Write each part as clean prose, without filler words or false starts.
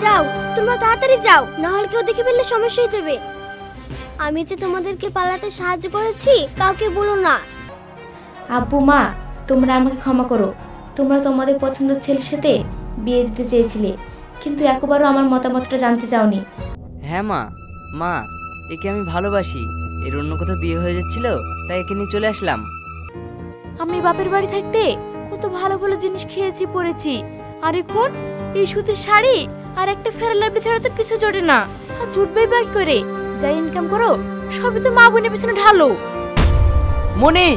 যাও, তোমরা তাড়াতাড়ি যাও, না হলে কেউ দেখে ফেললে সমস্যা হয়ে যাবে। আমি যে তোমাদেরকে পালাতে সাহায্য করেছি কাউকে বলো না। আব্বু মা, তোমরা আমাকে ক্ষমা করো। তোমরা তোমাদের পছন্দের ছেলের সাথে বিয়ে দিতে চেয়েছিলে, কিন্তু একবারও আমার মতামতটা জানতে চাওনি। হ্যাঁ মা, মা একে আমি ভালোবাসি। এর অন্য কোথাও বিয়ে হয়ে যাচ্ছিল, তাই একে নিয়ে চলে আসলাম। আমি বাপের বাড়ি থাকতে কত ভালো ভালো জিনিস খেয়েছি পরেছি, আর এখন এই সুতির শাড়ি আর একটা ফেরা লাভলি ছাড়া তো কিছু জোটে না। আর জুটবে বা কি করে? যাই ইনকাম করো সবই তো মা বোনের পিছনে ঢালো। মনি,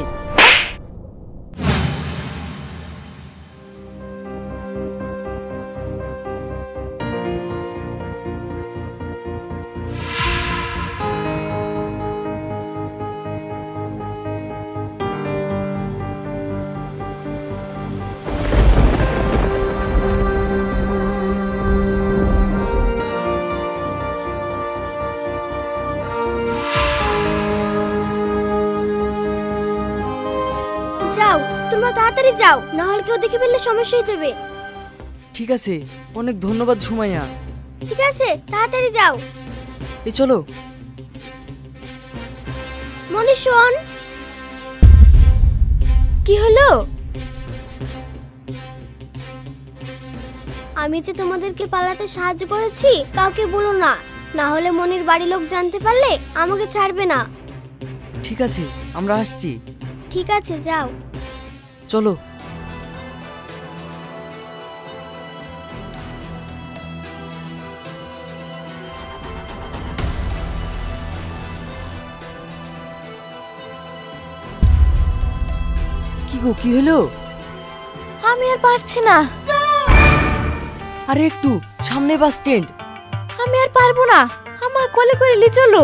যাও, তোমরা তাড়াতাড়ি যাও, না হলে কেউ দেখে ফেললে সমস্যা হয়ে যাবে। ঠিক আছে, অনেক ধন্যবাদ সুমাইয়া। ঠিক আছে, তাড়াতাড়ি যাও। এই চলো। মনি শোন। কি হলো? আমি যে তোমাদেরকে পালাতে সাহায্য করেছি কাউকে বলো না, না হলে মনির বাড়ির লোক জানতে পারলে আমাকে ছাড়বে না। ঠিক আছে, আমরা আসছি। ঠিক আছে, যাও। চলো। কি গো, কি হলো? আমি আর পারছি না। আরে একটু সামনে বাস স্ট্যান্ড। আমি আর পারবো না, আমার কোলে করে নিয়ে চলো।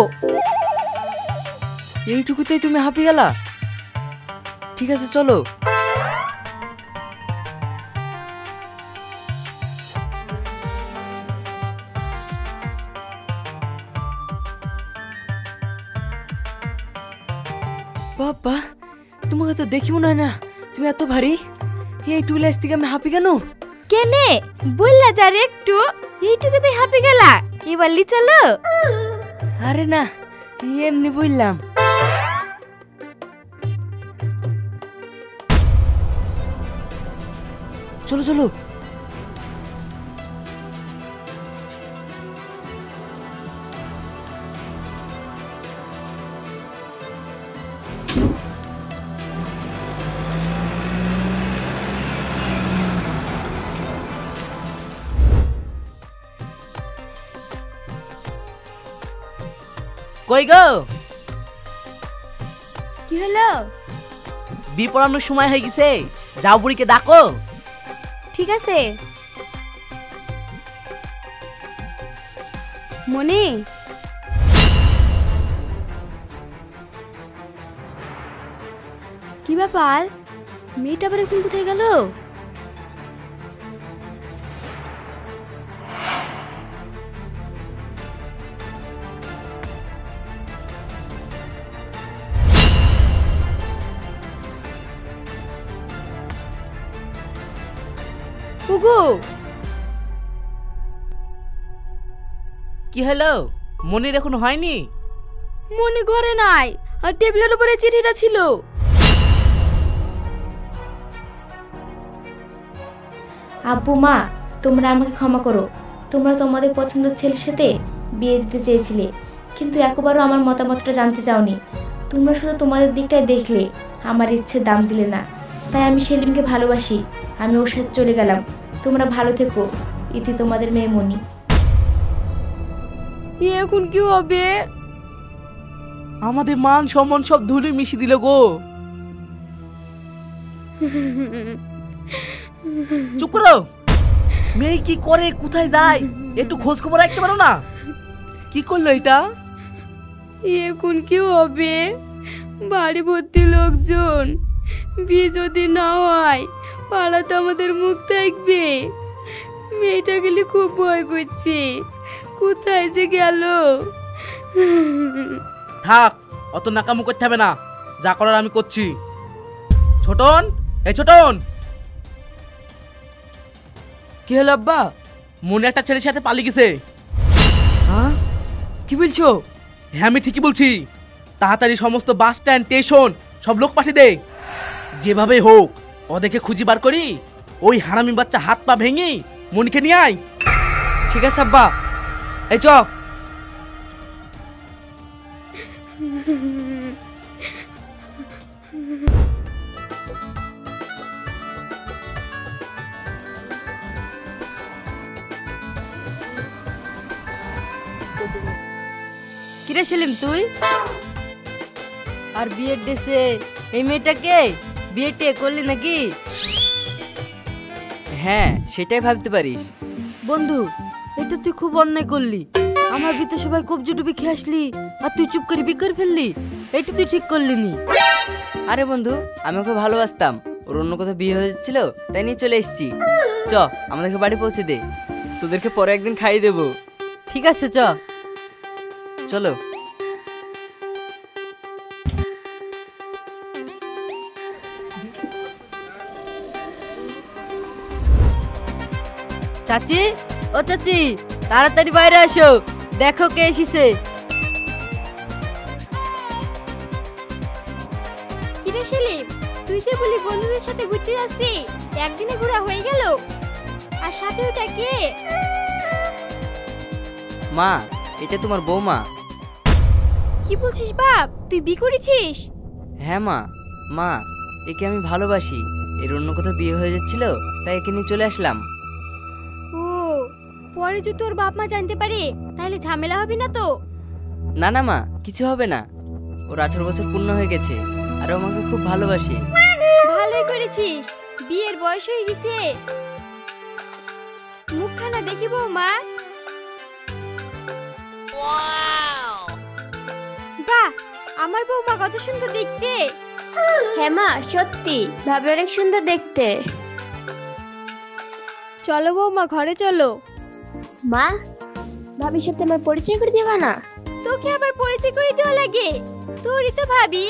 এইটুকুতেই তুমি হাঁপিয়ে গেলা? ঠিক আছে, চলো। বাবা, তোমাকে তো দেখি মনে হয় না তুমি এত ভারী। এই টুইলাস থেকে আমি হাঁপি কেন? কেনে বললা যার একটু, এইটুকুতে হাঁপি গেলা, এবার লি চলো। আরে না, এমনি বললাম। চলো চলো। কই গো? কি হলো? বি পড়ানোর সময় হয়ে গেছে, যাও বুড়িকে ডাকো। ঠিক আছে। মনি, কি ব্যাপার? মেয়েটা আবার এখন কোথায় গেল? ওগো, কি হলো? মনির এখন হয়নি? মনি ঘরে নাই, আর টেবিলের উপরে চিঠিটা ছিল। আব্বু মা, তোমরা আমাকে ক্ষমা করো। তোমরা তোমাদের পছন্দের ছেলের সাথে বিয়ে দিতে চেয়েছিলে, কিন্তু একবারও আমার মতামতটা জানতে চাওনি। তোমরা শুধু তোমাদের দিকটাই দেখলে, আমার ইচ্ছে দাম দিলে না। তাই আমি সেলিমকে ভালোবাসি, আমি ওর সাথে চলে গেলাম। তোমরা ভালো থেকো। ইতি তোমাদের মেয়ে মনি। এখন কি হবে? আমাদের মান সম্মান সব ধুলে মিশিয়ে দিল গো। চুপ করো। মেয়ে কি করে, কোথায় যায়, একটু খোঁজ খবর রাখতে পারো না? কি করলো এটা? এখন কি হবে? বাড়ি ভর্তি লোকজন, বিয়ে যদি না হয় পালাতে আমাদের মুখ থাকবে। মেয়েটা গেলে খুব ভয় করছে, কোথায় যে গেল। থাক, অত নাকামু করতে হবে না, যা করার আমি করছি। ছোটন, এই ছোটন। কি হলো আব্বা? মনে একটা ছেলের সাথে পালিয়ে গেছে। হ্যাঁ, কি বলছো? হ্যাঁ আমি ঠিকই বলছি। তাড়াতাড়ি সমস্ত বাস স্ট্যান্ড স্টেশন সব লোক পাঠিয়ে দে। যেভাবে হোক ওদেরকে খুঁজি বার করি, ওই হারামি বাচ্চা হাত পা ভেঙে মনিকে নিয়ে আয়। ঠিক আছে আব্বা, এই চ। কিরে সেলিম তুই? আর বিয়ের ডেসে এই মেয়েটাকে বিয়েটে করলি নাকি? হ্যাঁ, সেটাই ভাবতে পারিস। বন্ধু, এটা তুই খুব অন্যায় করলি। আমার ভিতরে সবাই কবজি ডুবি খেয়ে আসলি আর তুই চুপ করে বিয়ে করে ফেললি। এটা তুই ঠিক করলি নি। আরে বন্ধু, আমি ওকে ভালোবাসতাম, ওর অন্য কোথাও বিয়ে হয়ে যাচ্ছিল, তাই নিয়ে চলে এসেছি। চ, আমাদেরকে বাড়ি পৌঁছে দে, তোদেরকে পরে একদিন খাইয়ে দেবো। ঠিক আছে, চ। চলো। চাচি, ও চাচি, তাড়াতাড়ি বাইরে আসো, দেখো কে এসেছে। কিরে সেলিম, তুই যে বলি বন্ধুদের সাথে ঘুরতে যাচ্ছি, একদিনে ঘোরা হয়ে গেল? আর সাথে ওটা কে? মা, এটা তোমার বৌমা। কি বলছিস বাপ, তুই বিয়ে করেছিস? হ্যাঁ মা, মা একে আমি ভালোবাসি, এর অন্য কোথাও বিয়ে হয়ে যাচ্ছিল, তাই একে নিয়ে চলে আসলাম। ও, পরে যদি তোর বাপ মা জানতে পারে তাহলে ঝামেলা হবে না তো? না না মা, কিছু হবে না। ওর 18 বছর পূর্ণ হয়ে গেছে আর ও আমাকে খুব ভালোবাসে। ভালোই করেছিস, বিয়ের বয়স হয়ে গেছে। মুখখানা দেখি বৌমা। বাহ, আমার বৌমা কত সুন্দর দেখতে। হ্যাঁ মা, সত্যি ভাবি অনেক সুন্দর দেখতে। চলো বৌমা, ঘরে চলো। মা, ভাবির সাথে আমার পরিচয় করে দিবা না? তোকে আবার পরিচয় করে দেওয়া লাগে? তোরই তো ভাবি,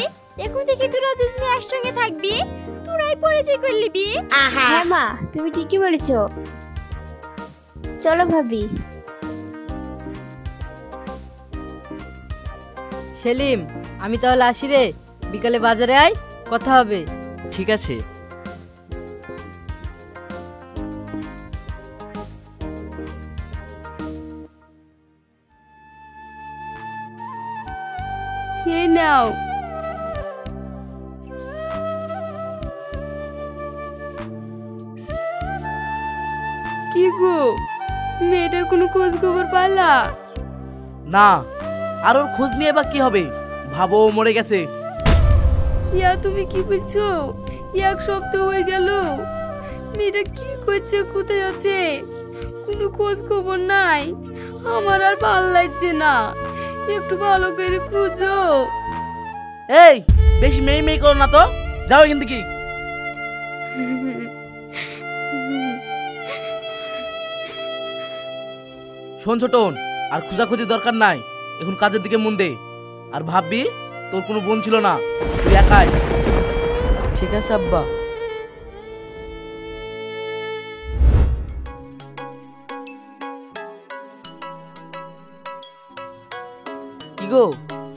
এখন থেকে তোরা দুজনে একসঙ্গে থাকবি, তোরাই পরিচয় করে নিবি। হ্যাঁ মা, তুমি ঠিকই বলেছো। চলো ভাবি। সেলিম, আমি তাহলে আসি রে, বিকালে বাজারে আয়, কথা হবে। ঠিক আছে। এই নাও। কি গো, মেয়েটার কোনো খোঁজ খবর পালা? না, আর ওর খোঁজ নিয়ে এবার কি হবে? ভাবো ও মরে গেছে। ইয়া তুমি কি বলছো? এক সপ্তাহ হয়ে গেল, মেয়েটা কি করছে, কোথায় আছে? কোনো খোঁজ খবর নাই। আমার আর ভালো লাগছে না, একটু ভালো করে খুঁজো। এই, বেশি মেয়ে মেয়ে করো না তো, যাও এখান থেকে। শোন ছোটন, আর খোঁজাখুঁজি দরকার নাই, এখন কাজের দিকে মন দে। আর ভাববি তোর কোনো বোন ছিল না, তুই একাই। ঠিক আছে আব্বা। কি গো,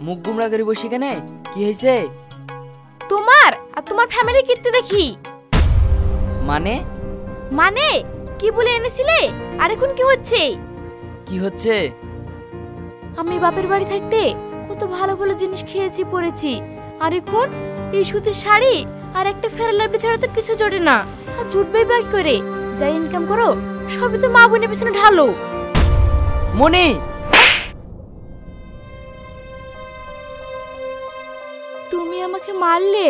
মুখ গুমরা করে বসে কেন? কি হয়েছে? তোমার আর তোমার ফ্যামিলি কিত্তে দেখি। মানে? মানে কি বলে এনেছিলে? আর এখন কি হচ্ছে? কি হচ্ছে? আমি বাপের বাড়ি থাকতে কত ভালো ভালো জিনিস খেয়েছি পরেছি, আর এখন এই সুতির শাড়ি আর একটা ফেরার লাভলি ছাড়া তো কিছু জোটে না। আর জুটবে বা কি করে? যাই ইনকাম করো সবই তো মা বোনের পিছনে ঢালো। মনি, তুমি আমাকে মারলে?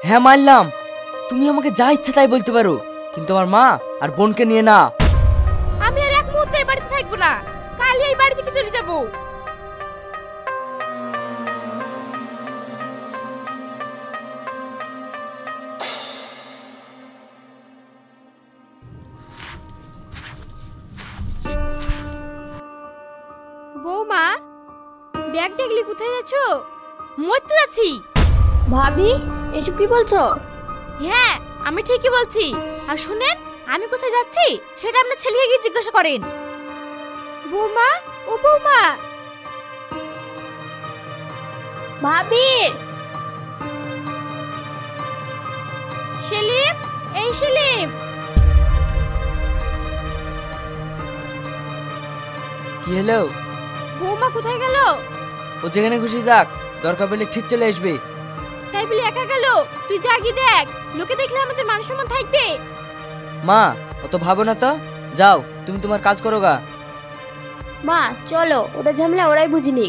হ্যাঁ মারলাম। তুমি আমাকে যা ইচ্ছা তাই বলতে পারো, কিন্তু আমার মা আর বোনকে নিয়ে না। আমি আর এক মুহূর্তে এই বাড়িতে থাকবো না, কালই এই বাড়ি থেকে চলে যাবো। বৌমা, ব্যাগ টেগলি কোথায় যাচ্ছো? মরতে যাচ্ছি। ভাবি, এসব কি বলছো? হ্যাঁ, আমি ঠিকই বলছি। আর শুনেন, আমি কোথায় যাচ্ছি সেটা আপনার ছেলেকে গিয়ে জিজ্ঞাসা করেন। বৌমা, ও বৌমা। ভাবি, সেলিম, এই সেলিম। কি হলো? বৌমা কোথায় গেল? ও যেখানে খুশি যাক, দরকার পড়লে ঠিক চলে আসবে। তাই বলে একা গেল? তুই যা গিয়ে দেখ, লোকে দেখলে আমাদের মান সম্মান থাকবে। মা, অত ভাবো না তো, যাও তুমি তোমার কাজ করো গা। মা চলো, ওদের ঝামেলা ওরাই বুঝিনি।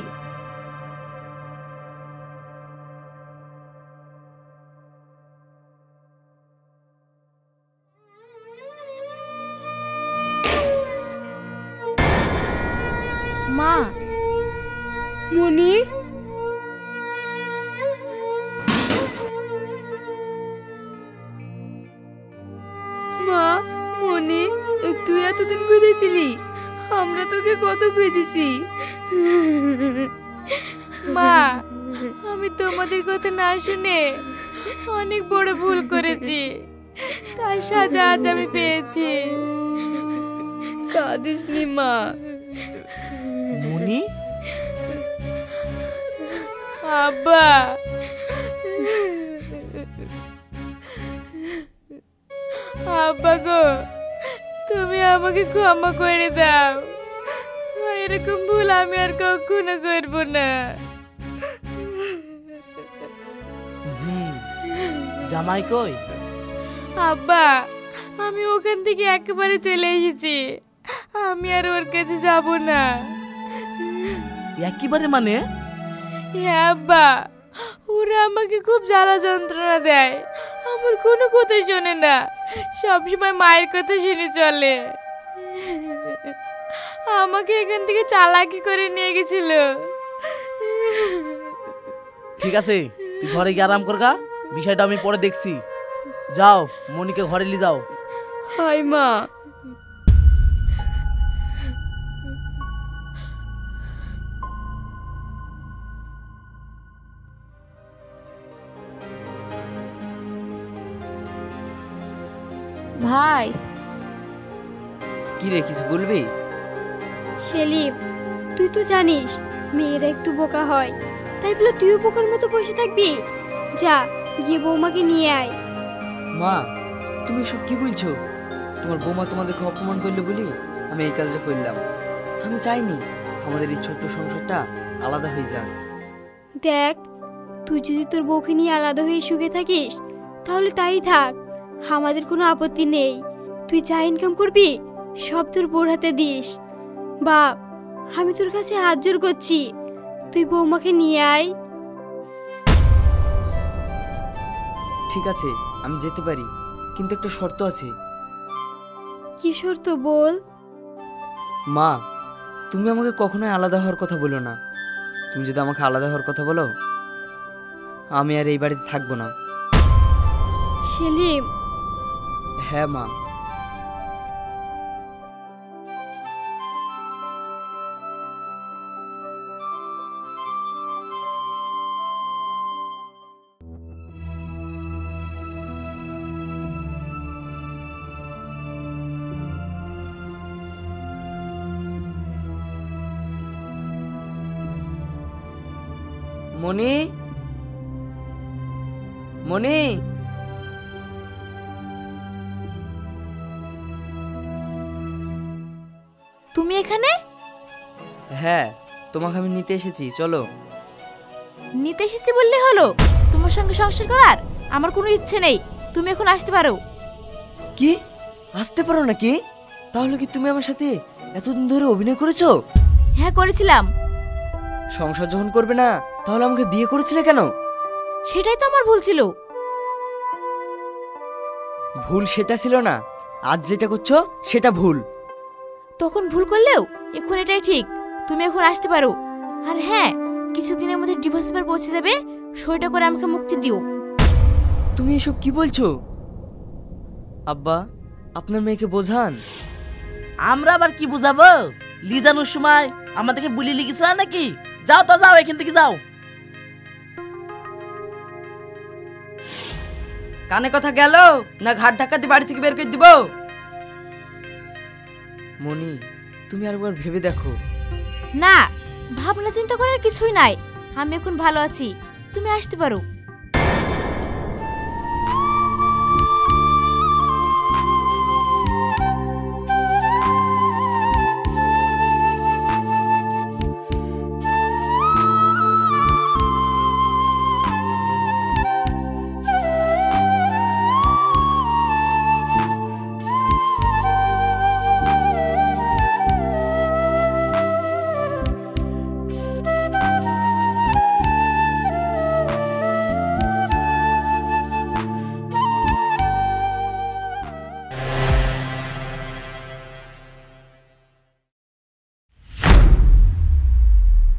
মা, মনি, মা, মনি, তুই এতদিন কোথায় ছিলি? আমরা তোকে কত খুঁজেছি। মা, আমি তোমাদের কথা না শুনে অনেক বড় ভুল করেছি, তার সাজা আজ আমি পেয়েছি। কাঁদিস নি মা। মনি, আব্বা, আব্বা গো, তুমি আমাকে ক্ষমা করে দাও। এরকম ভুল আমি আর কখনো করব না। জামাই কই? আব্বা, আমি ওখান থেকে একেবারে চলে এসেছি, আমি আর ওর কাছে যাব না। একেবারে মানে? হ্যাঁ আব্বা, ওরা আমাকে খুব জ্বালা যন্ত্রণা দেয়, আমার কোনো কথা শোনে না, সবসময় মায়ের কথা শুনে চলে। আমাকে এখান থেকে চালাকি করে নিয়ে গেছিল। ঠিক আছে, তুই ঘরে গিয়ে আরাম করগা, বিষয়টা আমি পরে দেখছি। যাও, মনিকে ঘরে নিয়ে যাও। হাই মা। ভাই, কি রে, কিছু বলবি? সেলিম, তুই তো জানিস মেয়েরা একটু বোকা হয়, তাই বলে তুইও বোকার মতো বসে থাকবি? যা গিয়ে বৌমাকে নিয়ে আয়। মা, তুমি সব কি বলছো? তোমার বৌমা তোমাদেরকে অপমান করলো বলি আমি এই কাজটা করলাম। আমি চাইনি আমাদের এই ছোট্ট সংসারটা আলাদা হয়ে যাক। দেখ, তুই যদি তোর বউকে নিয়ে আলাদা হয়ে সুখে থাকিস তাহলে তাই থাক, আমাদের কোনো আপত্তি নেই। তুই যা ইনকাম করবি সব তোর বউর হাতে দিস। বাপ, আমি তোর কাছে হাত জোর করছি, তুই বৌমাকে নিয়ে আয়। ঠিক আছে, আমি যেতে পারি, কিন্তু একটা শর্ত আছে। কি শর্ত বল? মা, তুমি আমাকে কখনোই আলাদা হওয়ার কথা বলো না। তুমি যদি আমাকে আলাদা হওয়ার কথা বলো, আমি আর এই বাড়িতে থাকবো না। সেলিম, হ্যাঁ মা। মনি, মনি, তুমি এখানে? হ্যাঁ, তোমাকে আমি নিতে এসেছি, চলো। নিতে এসেছি বললে হলো? তোমার সঙ্গে সংসার করার আমার কোনো ইচ্ছে নেই, তুমি এখন আসতে পারো। কি, আসতে পারো নাকি? তাহলে কি তুমি আমার সাথে এতদিন ধরে অভিনয় করেছো? হ্যাঁ করেছিলাম। সংসার যখন করবে না তাহলে আমাকে বিয়ে করেছিলে কেন? সেটাই তো আমার ভুল ছিল। ভুল সেটা ছিল না, আজ যেটা করছো সেটা ভুল। তখন ভুল করলেও এখন এটাই ঠিক, তুমি এখন আসতে পারো। আর হ্যাঁ, কিছুদিনের মধ্যে ডিভোর্স পেপার পৌঁছে যাবে, সইটা করে আমাকে মুক্তি দিও। তুমি এসব কি বলছো? আব্বা, আপনার মেয়েকে বোঝান। আমরা আবার কি বুঝাবো? লিজানোর সময় আমাদেরকে বুলি লিখেছিল নাকি? যাও তো, যাও এখান থেকে যাও। কানে কথা গেল না ঘাট ধাক্কা দিয়ে বাড়ি থেকে বের করে দিব? মনি, তুমি আরেকবার ভেবে দেখো। না, ভাবনা চিন্তা করার কিছুই নাই। আমি এখন ভালো আছি, তুমি আসতে পারো।